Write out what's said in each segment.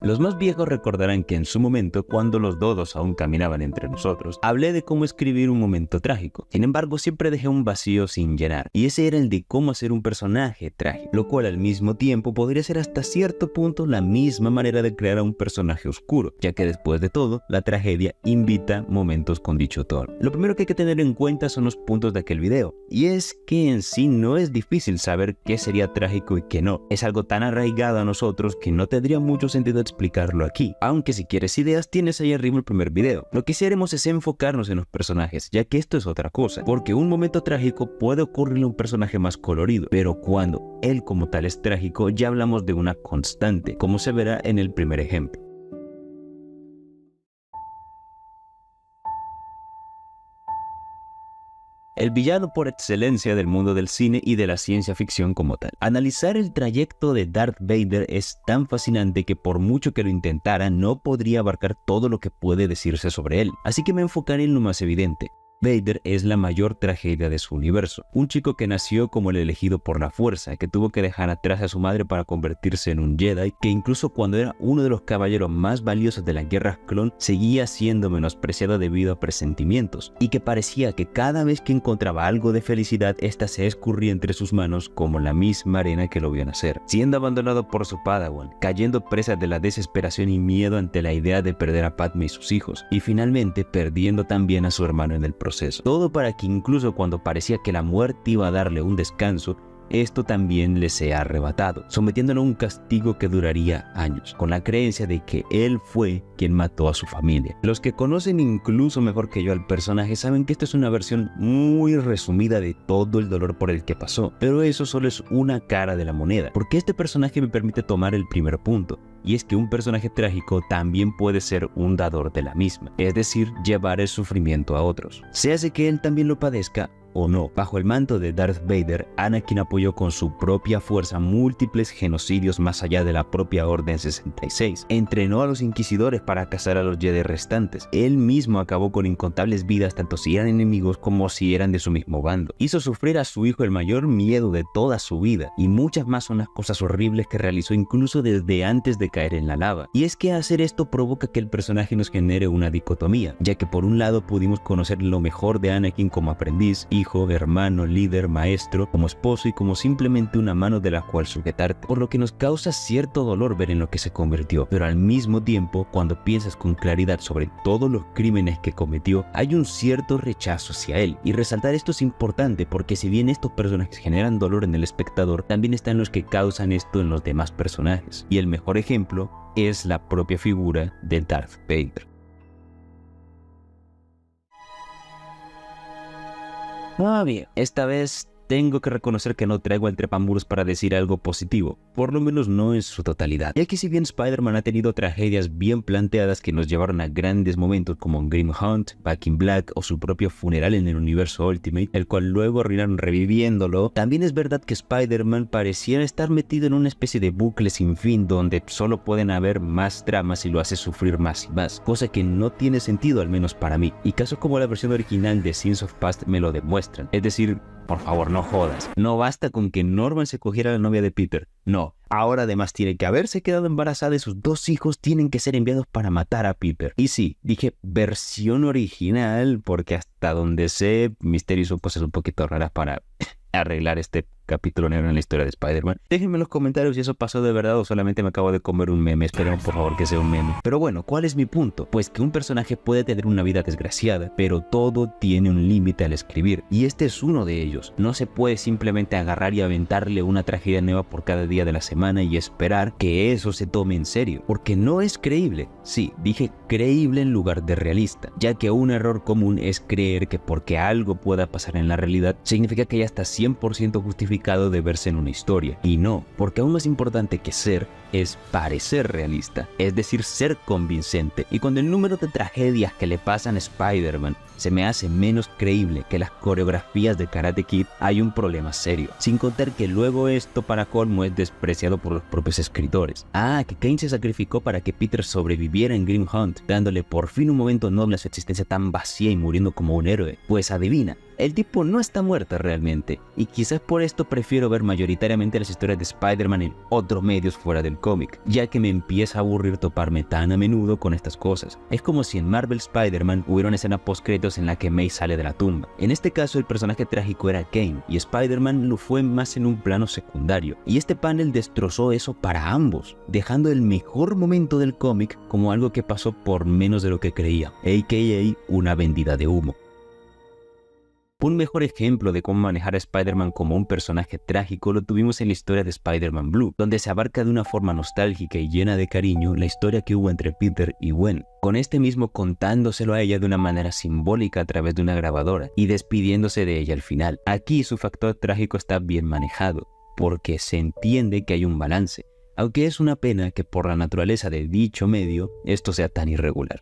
Los más viejos recordarán que en su momento, cuando los dodos aún caminaban entre nosotros, hablé de cómo escribir un momento trágico. Sin embargo, siempre dejé un vacío sin llenar, y ese era el de cómo hacer un personaje trágico, lo cual al mismo tiempo podría ser hasta cierto punto la misma manera de crear a un personaje oscuro, ya que después de todo, la tragedia invita momentos con dicho tono. Lo primero que hay que tener en cuenta son los puntos de aquel video, y es que en sí no es difícil saber qué sería trágico y qué no. Es algo tan arraigado a nosotros que no tendría mucho sentido explicarlo aquí, aunque si quieres ideas tienes ahí arriba el primer video. Lo que sí haremos es enfocarnos en los personajes, ya que esto es otra cosa, porque un momento trágico puede ocurrirle a un personaje más colorido, pero cuando él como tal es trágico ya hablamos de una constante, como se verá en el primer ejemplo. El villano por excelencia del mundo del cine y de la ciencia ficción como tal. Analizar el trayecto de Darth Vader es tan fascinante que por mucho que lo intentara no podría abarcar todo lo que puede decirse sobre él, así que me enfocaré en lo más evidente. Vader es la mayor tragedia de su universo, un chico que nació como el elegido por la fuerza, que tuvo que dejar atrás a su madre para convertirse en un Jedi, que incluso cuando era uno de los caballeros más valiosos de las guerras clon, seguía siendo menospreciado debido a presentimientos, y que parecía que cada vez que encontraba algo de felicidad, esta se escurría entre sus manos como la misma arena que lo vio nacer, siendo abandonado por su Padawan, cayendo presa de la desesperación y miedo ante la idea de perder a Padme y sus hijos, y finalmente perdiendo también a su hermano en el proceso. Todo para que incluso cuando parecía que la muerte iba a darle un descanso, esto también le sea arrebatado, sometiéndolo a un castigo que duraría años, con la creencia de que él fue quien mató a su familia. Los que conocen incluso mejor que yo al personaje saben que esto es una versión muy resumida de todo el dolor por el que pasó, pero eso solo es una cara de la moneda, porque este personaje me permite tomar el primer punto, y es que un personaje trágico también puede ser un dador de la misma, es decir, llevar el sufrimiento a otros. Se hace que él también lo padezca o no. Bajo el manto de Darth Vader, Anakin apoyó con su propia fuerza múltiples genocidios más allá de la propia Orden 66. Entrenó a los inquisidores para cazar a los Jedi restantes. Él mismo acabó con incontables vidas, tanto si eran enemigos como si eran de su mismo bando. Hizo sufrir a su hijo el mayor miedo de toda su vida, y muchas más son las cosas horribles que realizó incluso desde antes de caer en la lava. Y es que hacer esto provoca que el personaje nos genere una dicotomía, ya que por un lado pudimos conocer lo mejor de Anakin como aprendiz, hijo, hermano, líder, maestro, como esposo y como simplemente una mano de la cual sujetarte, por lo que nos causa cierto dolor ver en lo que se convirtió, pero al mismo tiempo, cuando piensas con claridad sobre todos los crímenes que cometió, hay un cierto rechazo hacia él, y resaltar esto es importante porque si bien estos personajes generan dolor en el espectador, también están los que causan esto en los demás personajes, y el mejor ejemplo es la propia figura de Darth Vader. Bien, esta vez tengo que reconocer que no traigo el trepamuros para decir algo positivo, por lo menos no en su totalidad. Y aquí si bien Spider-Man ha tenido tragedias bien planteadas que nos llevaron a grandes momentos como Grim Hunt, Back in Black o su propio funeral en el universo Ultimate, el cual luego arruinaron reviviéndolo, también es verdad que Spider-Man pareciera estar metido en una especie de bucle sin fin donde solo pueden haber más dramas y lo hace sufrir más y más, cosa que no tiene sentido al menos para mí, y casos como la versión original de Sins of Past me lo demuestran, es decir, por favor, no jodas. No basta con que Norman se cogiera a la novia de Peter. No. Ahora además tiene que haberse quedado embarazada y sus 2 hijos tienen que ser enviados para matar a Peter. Y sí, dije versión original porque hasta donde sé, Mysterio hizo cosas un poquito raras para arreglar este capítulo negro en la historia de Spider-Man. Déjenme en los comentarios si eso pasó de verdad o solamente me acabo de comer un meme. Esperemos por favor que sea un meme. Pero bueno, ¿cuál es mi punto? Pues que un personaje puede tener una vida desgraciada, pero todo tiene un límite al escribir. Y este es uno de ellos. No se puede simplemente agarrar y aventarle una tragedia nueva por cada día de la semana y esperar que eso se tome en serio. Porque no es creíble. Sí, dije creíble en lugar de realista. Ya que un error común es creer que porque algo pueda pasar en la realidad, significa que ya está 100% justificado de verse en una historia, y no, porque aún más importante que ser es parecer realista, es decir, ser convincente. Y cuando el número de tragedias que le pasan a Spider-Man se me hace menos creíble que las coreografías de Karate Kid, hay un problema serio, sin contar que luego esto para colmo es despreciado por los propios escritores. Que Kane se sacrificó para que Peter sobreviviera en Grim Hunt, dándole por fin un momento noble a su existencia tan vacía y muriendo como un héroe. Pues adivina, El tipo no está muerto realmente, y quizás por esto prefiero ver mayoritariamente las historias de Spider-Man en otros medios fuera del cómic, ya que me empieza a aburrir toparme tan a menudo con estas cosas. Es como si en Marvel Spider-Man hubiera una escena post-créditos en la que May sale de la tumba. En este caso el personaje trágico era Kane, y Spider-Man lo fue más en un plano secundario, y este panel destrozó eso para ambos, dejando el mejor momento del cómic como algo que pasó por menos de lo que creía, a.k.a. una vendida de humo. Un mejor ejemplo de cómo manejar a Spider-Man como un personaje trágico lo tuvimos en la historia de Spider-Man Blue, donde se abarca de una forma nostálgica y llena de cariño la historia que hubo entre Peter y Gwen, con este mismo contándoselo a ella de una manera simbólica a través de una grabadora y despidiéndose de ella al final. Aquí su factor trágico está bien manejado, porque se entiende que hay un balance, aunque es una pena que por la naturaleza de dicho medio esto sea tan irregular.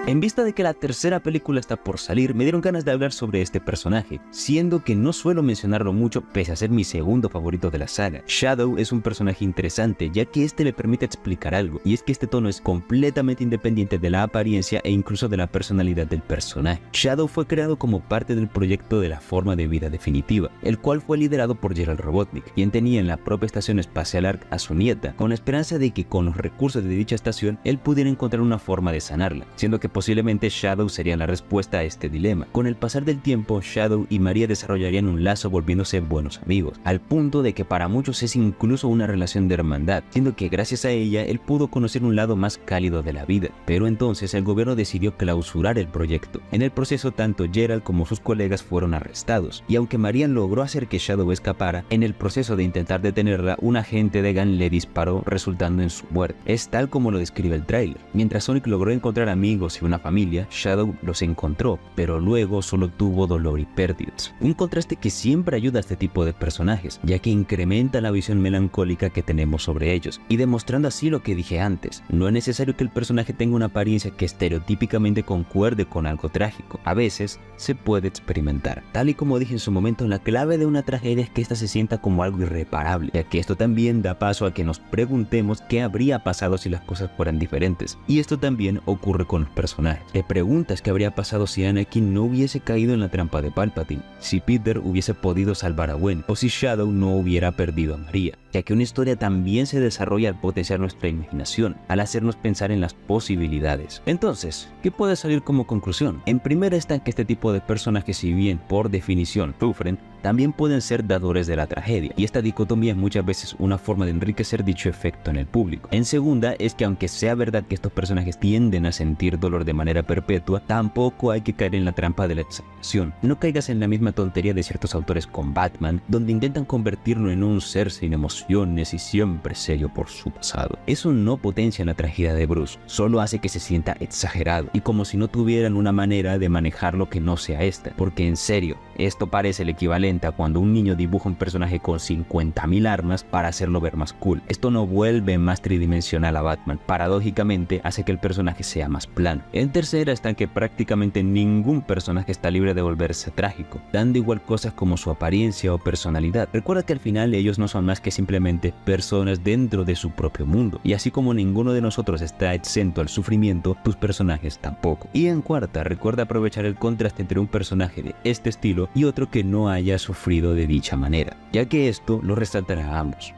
En vista de que la tercera película está por salir, me dieron ganas de hablar sobre este personaje, siendo que no suelo mencionarlo mucho pese a ser mi segundo favorito de la saga. Shadow es un personaje interesante, ya que este le permite explicar algo, y es que este tono es completamente independiente de la apariencia e incluso de la personalidad del personaje. Shadow fue creado como parte del proyecto de la forma de vida definitiva, el cual fue liderado por Gerald Robotnik, quien tenía en la propia estación espacial Ark a su nieta, con la esperanza de que con los recursos de dicha estación él pudiera encontrar una forma de sanarla, siendo que posiblemente Shadow sería la respuesta a este dilema. Con el pasar del tiempo, Shadow y María desarrollarían un lazo volviéndose buenos amigos, al punto de que para muchos es incluso una relación de hermandad, siendo que gracias a ella él pudo conocer un lado más cálido de la vida. Pero entonces el gobierno decidió clausurar el proyecto. En el proceso tanto Gerald como sus colegas fueron arrestados, y aunque Marian logró hacer que Shadow escapara, en el proceso de intentar detenerla, un agente de Gunn le disparó resultando en su muerte. Es tal como lo describe el tráiler. Mientras Sonic logró encontrar amigos y una familia, Shadow los encontró, pero luego solo tuvo dolor y pérdidas. Un contraste que siempre ayuda a este tipo de personajes, ya que incrementa la visión melancólica que tenemos sobre ellos, y demostrando así lo que dije antes, no es necesario que el personaje tenga una apariencia que estereotípicamente concuerde con algo trágico, a veces se puede experimentar. Tal y como dije en su momento, la clave de una tragedia es que ésta se sienta como algo irreparable, ya que esto también da paso a que nos preguntemos qué habría pasado si las cosas fueran diferentes, y esto también ocurre con los personajes. Te preguntas qué habría pasado si Anakin no hubiese caído en la trampa de Palpatine, si Peter hubiese podido salvar a Gwen, o si Shadow no hubiera perdido a María, ya que una historia también se desarrolla al potenciar nuestra imaginación, al hacernos pensar en las posibilidades. Entonces, ¿qué puede salir como conclusión? En primera está que este tipo de personajes, si bien por definición sufren, también pueden ser dadores de la tragedia, y esta dicotomía es muchas veces una forma de enriquecer dicho efecto en el público. En segunda es que aunque sea verdad que estos personajes tienden a sentir dolor de manera perpetua, tampoco hay que caer en la trampa de la exageración. No caigas en la misma tontería de ciertos autores con Batman, donde intentan convertirlo en un ser sin emociones y siempre serio por su pasado. Eso no potencia la tragedia de Bruce, solo hace que se sienta exagerado, y como si no tuvieran una manera de manejarlo que no sea esta, porque en serio, esto parece el equivalente a cuando un niño dibuja un personaje con 50.000 armas para hacerlo ver más cool. Esto no vuelve más tridimensional a Batman, paradójicamente hace que el personaje sea más plano. En tercera está que prácticamente ningún personaje está libre de volverse trágico, dando igual cosas como su apariencia o personalidad. Recuerda que al final ellos no son más que simplemente personas dentro de su propio mundo, y así como ninguno de nosotros está exento al sufrimiento, tus personajes tampoco. Y en cuarta, recuerda aprovechar el contraste entre un personaje de este estilo y otro que no haya sufrido de dicha manera, ya que esto lo resaltará a ambos.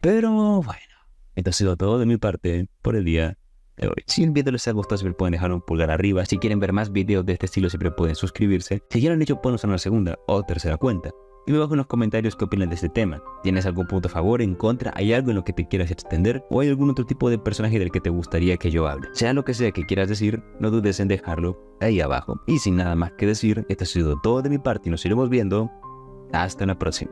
Pero bueno, esto ha sido todo de mi parte por el día de hoy. Si el video les ha gustado, siempre pueden dejar un pulgar arriba. Si quieren ver más videos de este estilo, siempre pueden suscribirse. Si ya lo han hecho, pueden usar una segunda o tercera cuenta. Y me bajo en los comentarios qué opinan de este tema. ¿Tienes algún punto a favor, en contra? ¿Hay algo en lo que te quieras extender? ¿O hay algún otro tipo de personaje del que te gustaría que yo hable? Sea lo que sea que quieras decir, no dudes en dejarlo ahí abajo. Y sin nada más que decir, esto ha sido todo de mi parte y nos iremos viendo. Hasta la próxima.